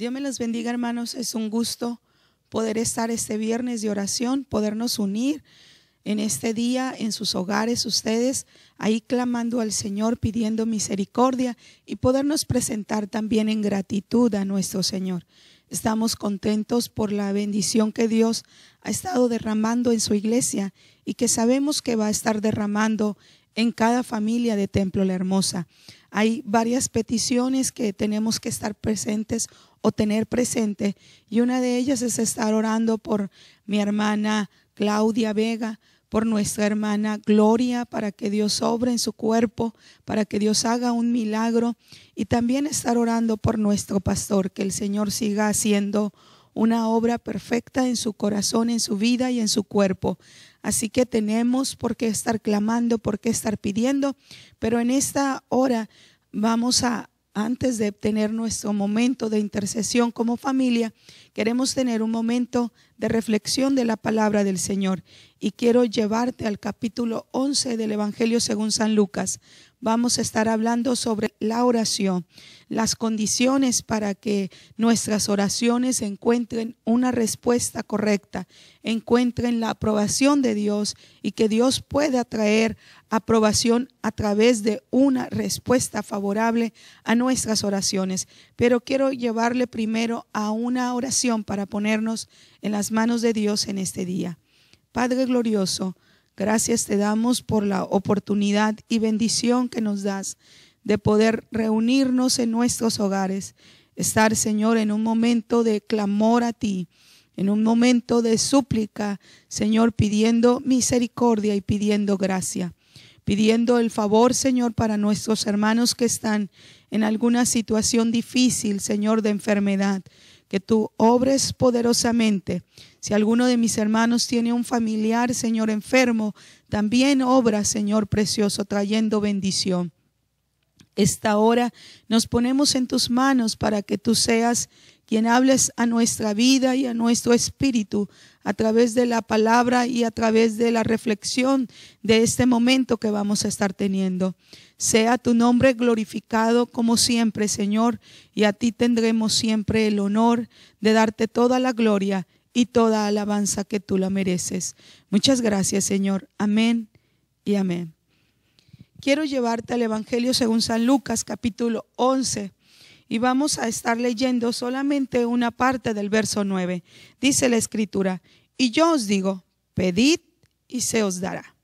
Dios me los bendiga, hermanos. Es un gusto poder estar este viernes de oración, podernos unir en este día en sus hogares, ustedes ahí clamando al Señor, pidiendo misericordia y podernos presentar también en gratitud a nuestro Señor. Estamos contentos por la bendición que Dios ha estado derramando en su iglesia y que sabemos que va a estar derramando en cada familia de Templo La Hermosa. Hay varias peticiones que tenemos que estar presentes o tener presente, y una de ellas es estar orando por mi hermana Claudia Vega, por nuestra hermana Gloria, para que Dios obre en su cuerpo, para que Dios haga un milagro, y también estar orando por nuestro pastor, que el Señor siga haciendo una obra perfecta en su corazón, en su vida y en su cuerpo. Así que tenemos por qué estar clamando, por qué estar pidiendo, pero en esta hora vamos a, antes de tener nuestro momento de intercesión como familia, queremos tener un momento de reflexión de la palabra del Señor, y quiero llevarte al capítulo 11 del Evangelio según San Lucas. Vamos a estar hablando sobre la oración, las condiciones para que nuestras oraciones encuentren una respuesta correcta, encuentren la aprobación de Dios, y que Dios pueda traer aprobación a través de una respuesta favorable a nuestras oraciones. Pero quiero llevarle primero a una oración para ponernos en las manos de Dios en este día. Padre glorioso, gracias te damos por la oportunidad y bendición que nos das de poder reunirnos en nuestros hogares, estar, Señor, en un momento de clamor a ti, en un momento de súplica, Señor, pidiendo misericordia y pidiendo gracia, pidiendo el favor, Señor, para nuestros hermanos que están en alguna situación difícil, Señor, de enfermedad, que tú obres poderosamente. Si alguno de mis hermanos tiene un familiar, Señor, enfermo, también obra, Señor precioso, trayendo bendición. Esta hora nos ponemos en tus manos para que tú seas quien hables a nuestra vida y a nuestro espíritu a través de la palabra y a través de la reflexión de este momento que vamos a estar teniendo. Sea tu nombre glorificado como siempre, Señor, y a ti tendremos siempre el honor de darte toda la gloria y toda alabanza que tú la mereces. Muchas gracias, Señor. Amén y amén. Quiero llevarte al Evangelio según San Lucas, capítulo 11. Y vamos a estar leyendo solamente una parte del verso 9. Dice la Escritura: y yo os digo, pedid y se os dará.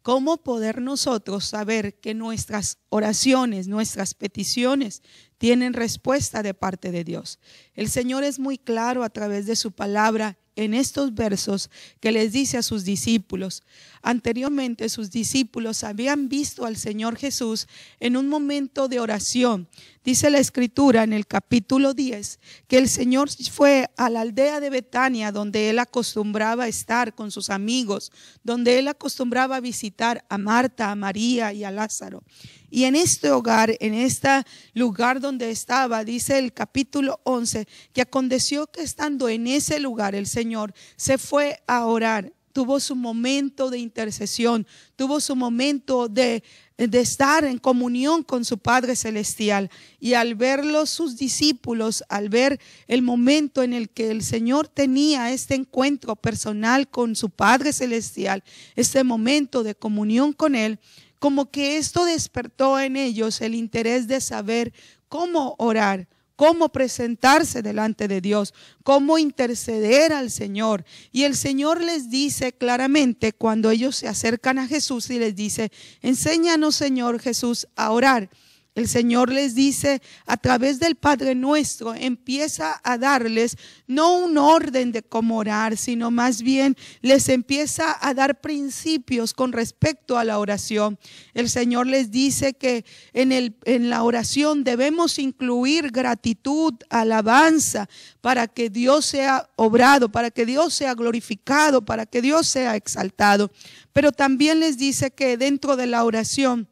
¿Cómo poder nosotros saber que nuestras oraciones, nuestras peticiones tienen respuesta de parte de Dios? El Señor es muy claro a través de su palabra en estos versos que les dice a sus discípulos. Anteriormente sus discípulos habían visto al Señor Jesús en un momento de oración. Dice la Escritura en el capítulo 10 que el Señor fue a la aldea de Betania, donde Él acostumbraba a estar con sus amigos, donde Él acostumbraba a visitar a Marta, a María y a Lázaro. Y en este hogar, en este lugar donde estaba, dice el capítulo 11, que aconteció que estando en ese lugar el Señor se fue a orar. Tuvo su momento de intercesión, tuvo su momento de estar en comunión con su Padre Celestial. Y al verlo sus discípulos, al ver el momento en el que el Señor tenía este encuentro personal con su Padre Celestial, este momento de comunión con Él, como que esto despertó en ellos el interés de saber cómo orar, cómo presentarse delante de Dios, cómo interceder al Señor. Y el Señor les dice claramente cuando ellos se acercan a Jesús y les dice: enséñanos, Señor Jesús, a orar. El Señor les dice a través del Padre Nuestro, empieza a darles no un orden de cómo orar, sino más bien les empieza a dar principios con respecto a la oración. El Señor les dice que en la oración debemos incluir gratitud, alabanza, para que Dios sea obrado, para que Dios sea glorificado, para que Dios sea exaltado. Pero también les dice que dentro de la oración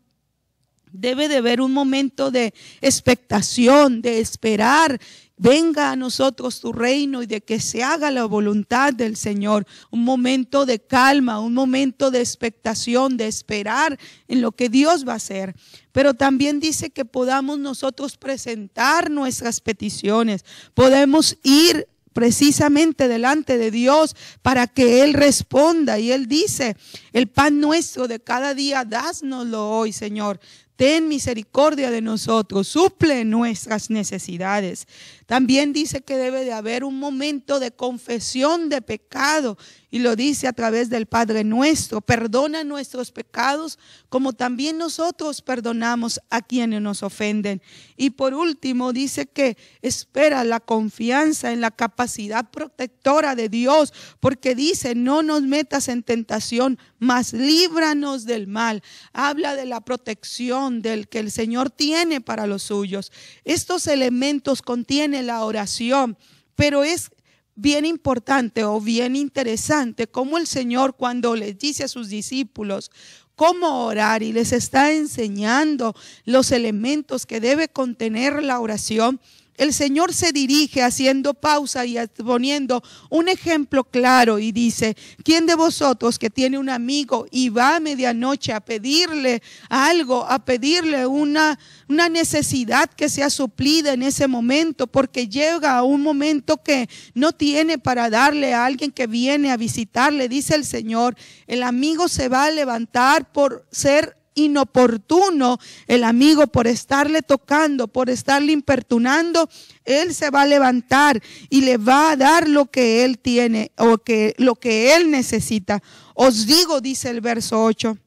debe de haber un momento de expectación, de esperar venga a nosotros tu reino y de que se haga la voluntad del Señor. Un momento de calma, un momento de expectación, de esperar en lo que Dios va a hacer. Pero también dice que podamos nosotros presentar nuestras peticiones. Podemos ir precisamente delante de Dios para que Él responda. Y Él dice, el pan nuestro de cada día, dásnoslo hoy, Señor. Ten misericordia de nosotros, suple nuestras necesidades. También dice que debe de haber un momento de confesión de pecado. Y lo dice a través del Padre nuestro. Perdona nuestros pecados como también nosotros perdonamos a quienes nos ofenden. Y por último dice que espera la confianza en la capacidad protectora de Dios. Porque dice, no nos metas en tentación, mas líbranos del mal. Habla de la protección del que el Señor tiene para los suyos. Estos elementos contiene la oración, pero es bien importante o bien interesante cómo el Señor, cuando les dice a sus discípulos cómo orar y les está enseñando los elementos que debe contener la oración, el Señor se dirige haciendo pausa y poniendo un ejemplo claro y dice, ¿quién de vosotros que tiene un amigo y va a medianoche a pedirle algo, a pedirle una necesidad que sea suplida en ese momento, porque llega a un momento que no tiene para darle a alguien que viene a visitarle? Dice el Señor, el amigo se va a levantar por ser inoportuno, el amigo por estarle tocando, por estarle importunando, él se va a levantar y le va a dar lo que él tiene o lo que él necesita. Os digo, dice el verso 8,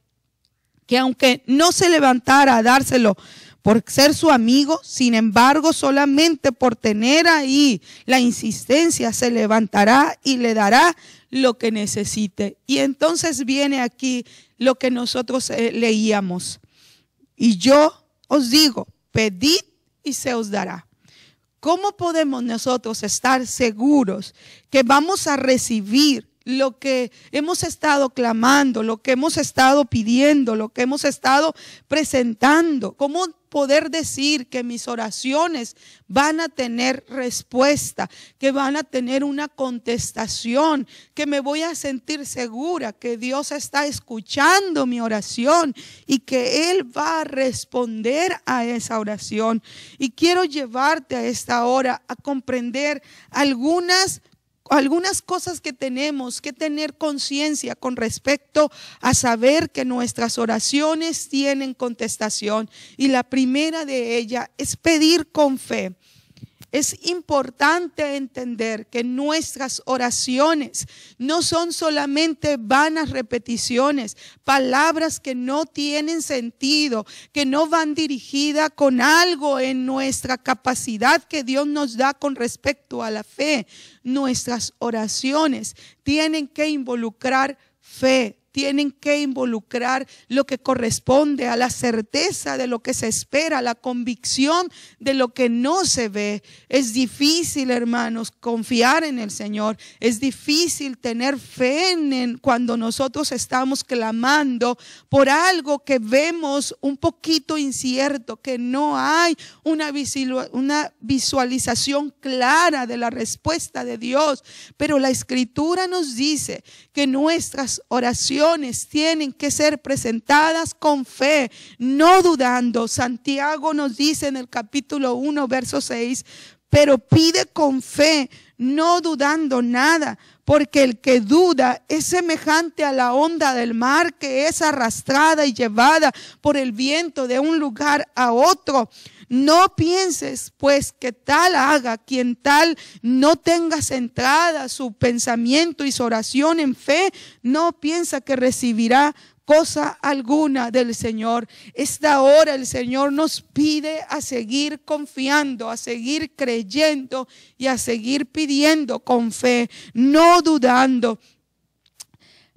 que aunque no se levantara a dárselo por ser su amigo, sin embargo, solamente por tener ahí la insistencia, se levantará y le dará lo que necesite. Y entonces viene aquí lo que nosotros leíamos. Y yo os digo, pedid y se os dará. ¿Cómo podemos nosotros estar seguros que vamos a recibir lo que hemos estado clamando, lo que hemos estado pidiendo, lo que hemos estado presentando? ¿Cómo poder decir que mis oraciones van a tener respuesta, que van a tener una contestación, que me voy a sentir segura que Dios está escuchando mi oración y que Él va a responder a esa oración? Y quiero llevarte a esta hora a comprender algunas cosas que tenemos que tener conciencia con respecto a saber que nuestras oraciones tienen contestación. Y la primera de ellas es pedir con fe. Es importante entender que nuestras oraciones no son solamente vanas repeticiones, palabras que no tienen sentido, que no van dirigidas con algo en nuestra capacidad que Dios nos da con respecto a la fe. Nuestras oraciones tienen que involucrar fe. Tienen que involucrar lo que corresponde a la certeza de lo que se espera, la convicción de lo que no se ve. Es difícil, hermanos, confiar en el Señor. Es difícil tener fe cuando nosotros estamos clamando por algo que vemos un poquito incierto, que no hay una visualización clara de la respuesta de Dios. Pero la Escritura nos dice que nuestras oraciones tienen que ser presentadas con fe, no dudando. Santiago nos dice en el capítulo 1, verso 6, pero pide con fe, no dudando nada, porque el que duda es semejante a la onda del mar que es arrastrada y llevada por el viento de un lugar a otro. No pienses pues que tal haga quien tal no tenga centrada su pensamiento y su oración en fe, no piensa que recibirá cosa alguna del Señor. Esta hora el Señor nos pide a seguir confiando, a seguir creyendo y a seguir pidiendo con fe, no dudando.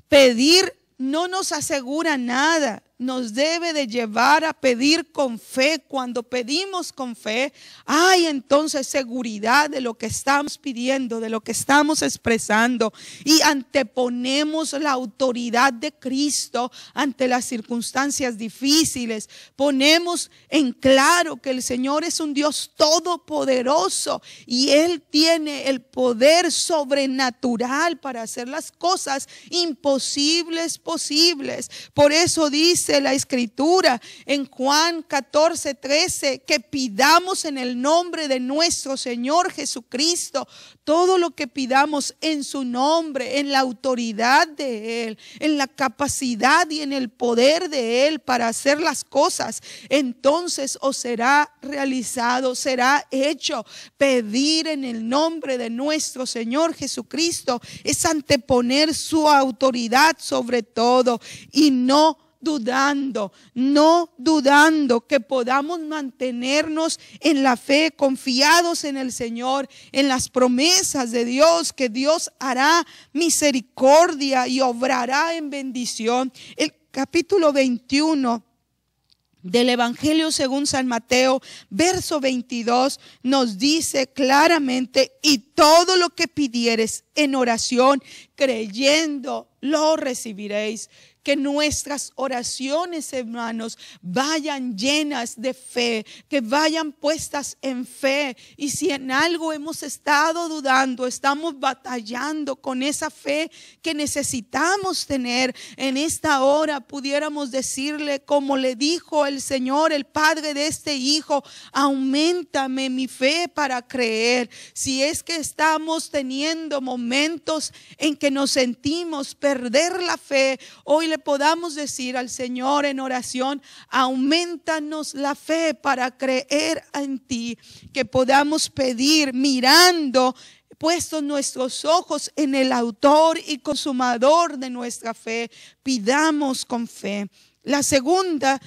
Pedir no nos asegura nada. nos debe de llevar a pedir con fe. Cuando pedimos con fe, hay entonces seguridad de lo que estamos pidiendo, de lo que estamos expresando, y anteponemos la autoridad de Cristo ante las circunstancias difíciles. Ponemos en claro que el Señor es un Dios todopoderoso y Él tiene el poder sobrenatural para hacer las cosas imposibles posibles. Por eso dice la Escritura en Juan 14:13 que pidamos en el nombre de nuestro Señor Jesucristo todo lo que pidamos en su nombre, en la autoridad de Él, en la capacidad y en el poder de Él para hacer las cosas. Entonces os será realizado, será hecho. Pedir en el nombre de nuestro Señor Jesucristo es anteponer su autoridad sobre todo y no dudando que podamos mantenernos en la fe, confiados en el Señor, en las promesas de Dios, que Dios hará misericordia y obrará en bendición. El capítulo 21 del Evangelio según San Mateo, verso 22, nos dice claramente: y todo lo que pidieres en oración, creyendo, lo recibiréis. Que nuestras oraciones, hermanos, vayan llenas de fe, que vayan puestas en fe. Y si en algo hemos estado dudando, estamos batallando con esa fe que necesitamos tener, en esta hora pudiéramos decirle, como le dijo el Señor, el Padre de este hijo: auméntame mi fe para creer. Si es que estamos teniendo momentos en que nos sentimos perder la fe, hoy le podamos decir al Señor en oración: aumentanos la fe para creer en ti, que podamos pedir mirando, puestos nuestros ojos en el autor y consumador de nuestra fe. Pidamos con fe. La segunda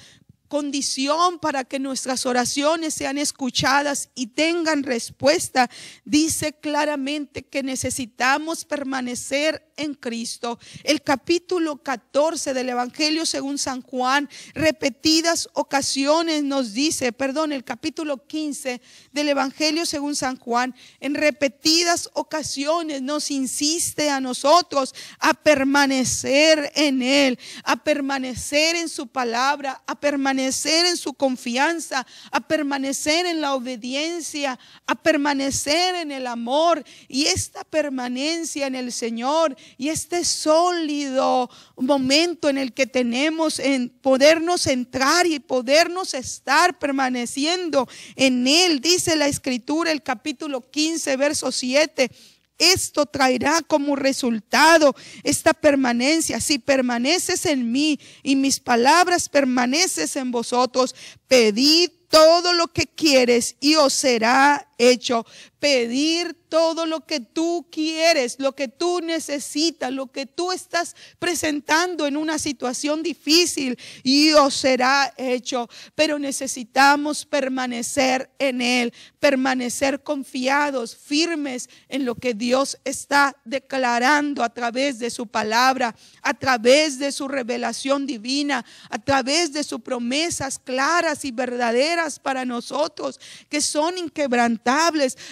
condición para que nuestras oraciones sean escuchadas y tengan respuesta, dice claramente que necesitamos permanecer en Cristo. El capítulo 14 del Evangelio según San Juan, repetidas ocasiones nos dice, el capítulo 15 del Evangelio según San Juan, en repetidas ocasiones nos insiste a nosotros a permanecer en Él, a permanecer en su palabra, a permanecer en su confianza, a permanecer en la obediencia, a permanecer en el amor. Y esta permanencia en el Señor y este sólido momento en el que tenemos en podernos entrar y podernos estar permaneciendo en Él, dice la Escritura, el capítulo 15, verso 7. Esto traerá como resultado esta permanencia: si permaneces en mí y mis palabras permaneces en vosotros, pedid todo lo que quieres y os será hecho. Pedir todo lo que tú quieres, lo que tú necesitas, lo que tú estás presentando en una situación difícil, y os será hecho. Pero necesitamos permanecer en Él, permanecer confiados, firmes en lo que Dios está declarando a través de su palabra, a través de su revelación divina, a través de sus promesas claras y verdaderas para nosotros, que son inquebrantables,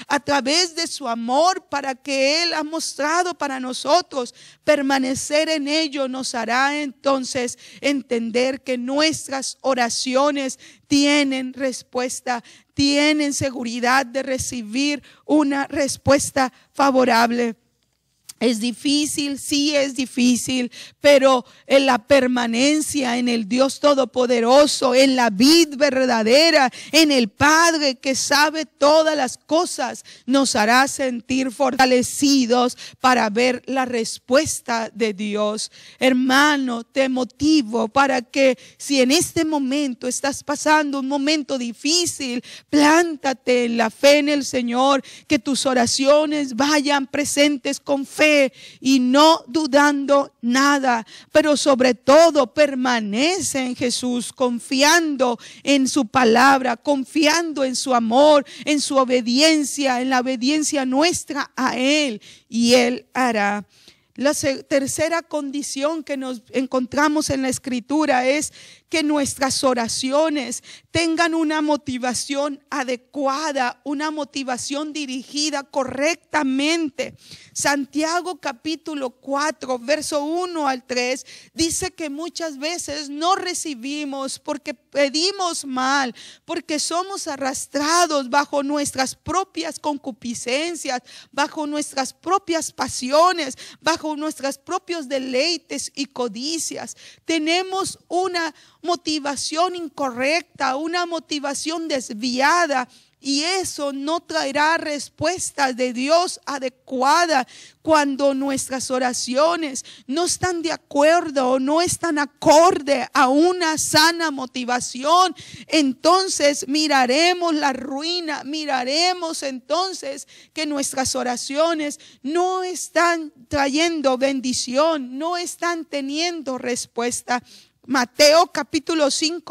a través de su amor para que Él ha mostrado para nosotros. Permanecer en ello nos hará entonces entender que nuestras oraciones tienen respuesta, tienen seguridad de recibir una respuesta favorable. Es difícil, sí es difícil, pero en la permanencia en el Dios Todopoderoso, en la vid verdadera, en el Padre que sabe todas las cosas, nos hará sentir fortalecidos para ver la respuesta de Dios. Hermano, te motivo para que, si en este momento estás pasando un momento difícil, plántate en la fe en el Señor, que tus oraciones vayan presentes con fe y no dudando nada, pero sobre todo permanece en Jesús, confiando en su palabra, confiando en su amor, en su obediencia, en la obediencia nuestra a Él, y Él hará. La tercera condición que nos encontramos en la Escritura es que nuestras oraciones tengan una motivación adecuada, una motivación dirigida correctamente. Santiago capítulo 4, verso 1 al 3, dice que muchas veces no recibimos porque pedimos mal, porque somos arrastrados bajo nuestras propias concupiscencias, bajo nuestras propias pasiones, bajo nuestros propios deleites y codicias. Tenemos una motivación incorrecta, una motivación desviada, y eso no traerá respuestas de Dios adecuada cuando nuestras oraciones no están de acuerdo o no están acorde a una sana motivación. Entonces miraremos la ruina, miraremos entonces que nuestras oraciones no están trayendo bendición, no están teniendo respuesta. Mateo capítulo 6,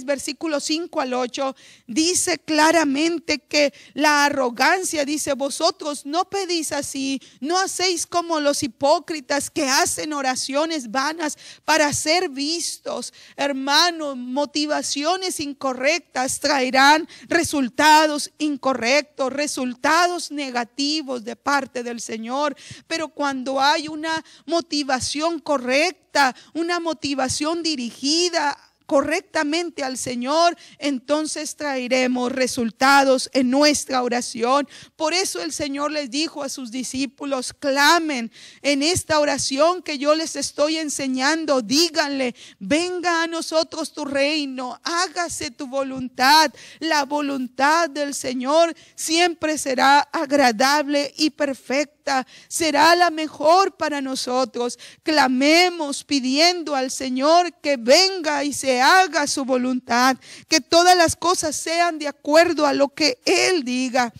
versículos 5 al 8, dice claramente que la arrogancia, dice, vosotros no pedís así, no hacéis como los hipócritas que hacen oraciones vanas para ser vistos. Hermano, motivaciones incorrectas traerán resultados incorrectos, resultados negativos de parte del Señor. Pero cuando hay una motivación correcta, una motivación dirigida correctamente al Señor, entonces traeremos resultados en nuestra oración. Por eso el Señor les dijo a sus discípulos: clamen en esta oración que yo les estoy enseñando, díganle: venga a nosotros tu reino, hágase tu voluntad. La voluntad del Señor siempre será agradable y perfecta, será la mejor para nosotros. Clamemos pidiendo al Señor que venga y se haga su voluntad, que todas las cosas sean de acuerdo a lo que Él diga.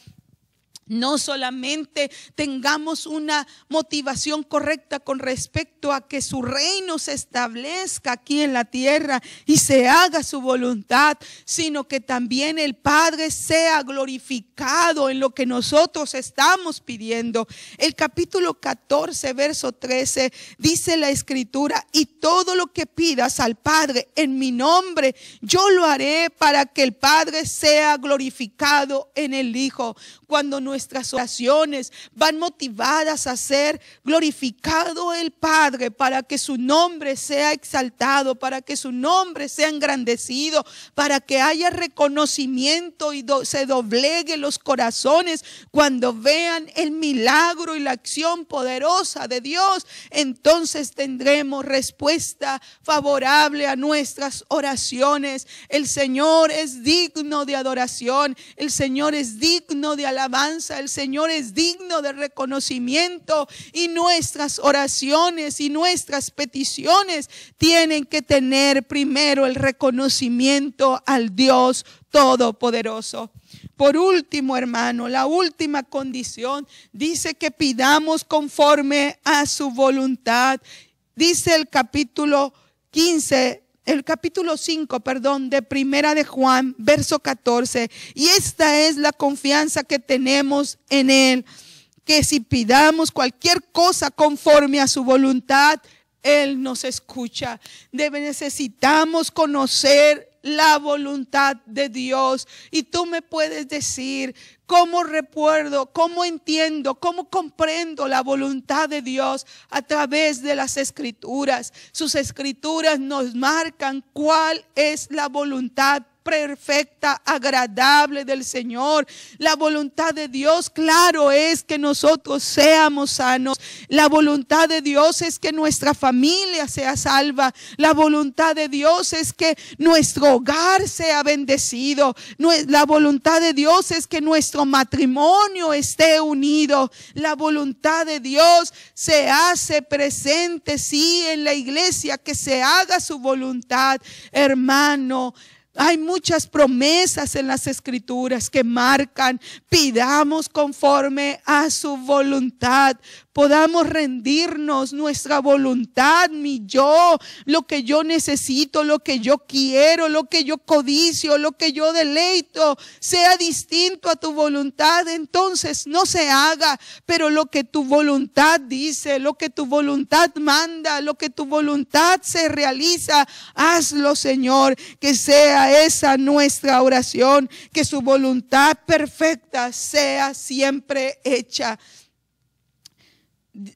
No solamente tengamos una motivación correcta con respecto a que su reino se establezca aquí en la tierra y se haga su voluntad, sino que también el Padre sea glorificado en lo que nosotros estamos pidiendo. El capítulo 14, verso 13, dice la Escritura: y todo lo que pidas al Padre en mi nombre, yo lo haré para que el Padre sea glorificado en el Hijo. Cuando nuestras oraciones van motivadas a ser glorificado el Padre, para que su nombre sea exaltado, para que su nombre sea engrandecido, para que haya reconocimiento y se doblegue los corazones cuando vean el milagro y la acción poderosa de Dios, entonces tendremos respuesta favorable a nuestras oraciones. El Señor es digno de adoración, el Señor es digno de alabanza, el Señor es digno de reconocimiento, y nuestras oraciones y nuestras peticiones tienen que tener primero el reconocimiento al Dios Todopoderoso. Por último, hermano, la última condición dice que pidamos conforme a su voluntad. Dice el capítulo 5, de Primera de Juan, verso 14. Y esta es la confianza que tenemos en Él, que si pidamos cualquier cosa conforme a su voluntad, Él nos escucha. Necesitamos conocer la voluntad de Dios. Y tú me puedes decir: ¿cómo recuerdo, cómo entiendo, cómo comprendo la voluntad de Dios? A través de las Escrituras. Sus Escrituras nos marcan cuál es la voluntad perfecta, agradable del Señor. La voluntad de Dios, claro, es que nosotros seamos sanos. La voluntad de Dios es que nuestra familia sea salva. La voluntad de Dios es que nuestro hogar sea bendecido. La voluntad de Dios es que nuestro matrimonio esté unido. La voluntad de Dios se hace presente, sí, en la iglesia, que se haga su voluntad, hermano. Hay muchas promesas en las Escrituras que marcan: pidamos conforme a su voluntad, podamos rendirnos nuestra voluntad, mi yo, lo que yo necesito, lo que yo quiero, lo que yo codicio, lo que yo deleito, sea distinto a tu voluntad, entonces no se haga. Pero lo que tu voluntad dice, lo que tu voluntad manda, lo que tu voluntad se realiza, hazlo, Señor. Que sea esa nuestra oración, que su voluntad perfecta sea siempre hecha.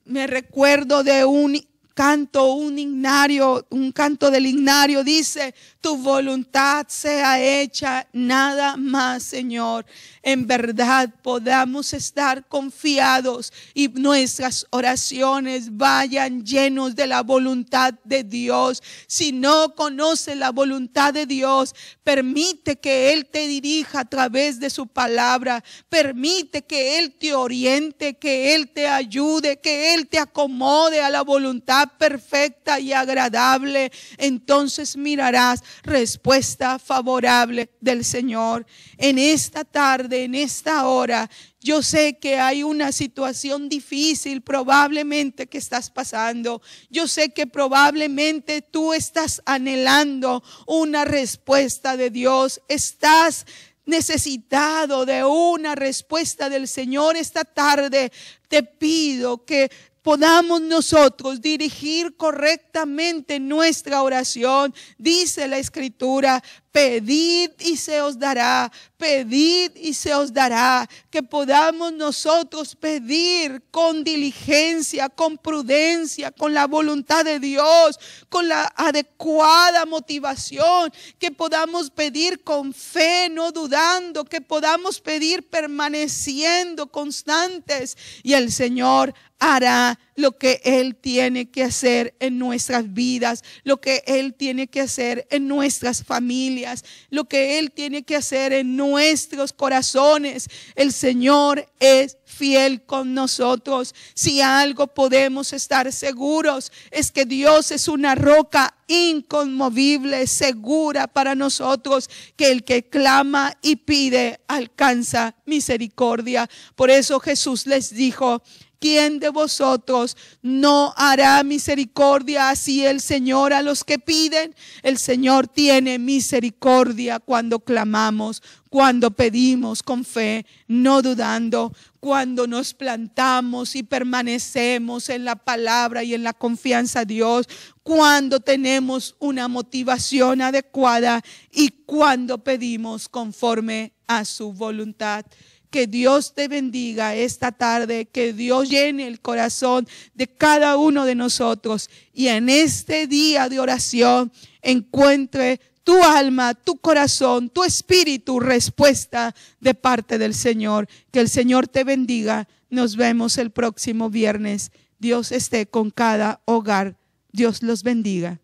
Me recuerdo de un canto, un canto del himnario, dice: tu voluntad sea hecha, nada más, Señor. En verdad podamos estar confiados y nuestras oraciones vayan llenos de la voluntad de Dios. Si no conoces la voluntad de Dios, permite que Él te dirija a través de su palabra. Permite que Él te oriente, que Él te ayude, que Él te acomode a la voluntad perfecta y agradable. Entonces mirarás respuesta favorable del Señor. En esta tarde, en esta hora, yo sé que hay una situación difícil probablemente que estás pasando. Yo sé que probablemente tú estás anhelando una respuesta de Dios. Estás necesitado de una respuesta del Señor. Esta tarde te pido que podamos nosotros dirigir correctamente nuestra oración. Dice la Escritura: pedid y se os dará, pedid y se os dará. Que podamos nosotros pedir con diligencia, con prudencia, con la voluntad de Dios, con la adecuada motivación. Que podamos pedir con fe, no dudando. Que podamos pedir permaneciendo constantes. Y el Señor hará lo que Él tiene que hacer en nuestras vidas, lo que Él tiene que hacer en nuestras familias, lo que Él tiene que hacer en nuestros corazones. El Señor es fiel con nosotros. Si algo podemos estar seguros, es que Dios es una roca inconmovible, segura para nosotros, que el que clama y pide alcanza misericordia. Por eso Jesús les dijo: ¿quién de vosotros no hará misericordia así el Señor a los que piden? El Señor tiene misericordia cuando clamamos, cuando pedimos con fe, no dudando, cuando nos plantamos y permanecemos en la palabra y en la confianza de Dios, cuando tenemos una motivación adecuada y cuando pedimos conforme a su voluntad. Que Dios te bendiga esta tarde, que Dios llene el corazón de cada uno de nosotros y en este día de oración encuentre tu alma, tu corazón, tu espíritu respuesta de parte del Señor. Que el Señor te bendiga. Nos vemos el próximo viernes. Dios esté con cada hogar. Dios los bendiga.